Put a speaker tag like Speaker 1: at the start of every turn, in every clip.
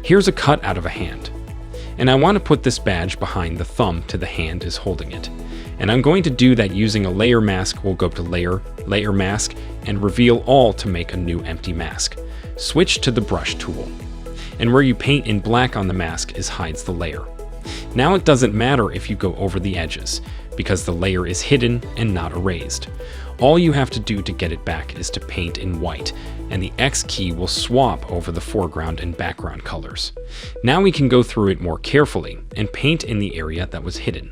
Speaker 1: Here's a cut out of a hand. And I want to put this badge behind the thumb to the hand is holding it. And I'm going to do that using a layer mask. We'll go to Layer, Layer Mask, and Reveal All to make a new empty mask. Switch to the Brush tool. And where you paint in black on the mask is hides the layer. Now it doesn't matter if you go over the edges, because the layer is hidden and not erased. All you have to do to get it back is to paint in white, and the X key will swap over the foreground and background colors. Now we can go through it more carefully and paint in the area that was hidden.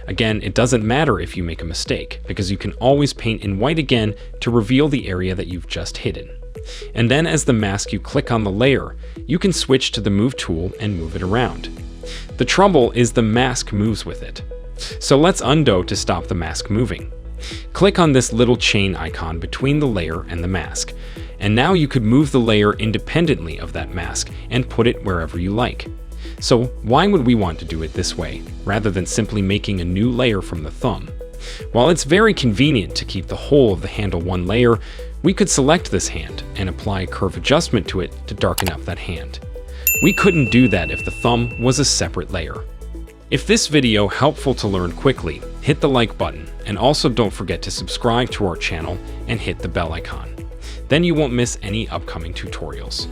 Speaker 1: Again, it doesn't matter if you make a mistake, because you can always paint in white again to reveal the area that you've just hidden. And then as the mask you click on the layer, you can switch to the Move tool and move it around. The trouble is the mask moves with it. So let's undo to stop the mask moving. Click on this little chain icon between the layer and the mask, and now you could move the layer independently of that mask and put it wherever you like. So why would we want to do it this way, rather than simply making a new layer from the thumb? While it's very convenient to keep the whole of the handle one layer, we could select this hand and apply a curve adjustment to it to darken up that hand. We couldn't do that if the thumb was a separate layer. If this video helpful to learn quickly, hit the like button, and also don't forget to subscribe to our channel and hit the bell icon. Then you won't miss any upcoming tutorials.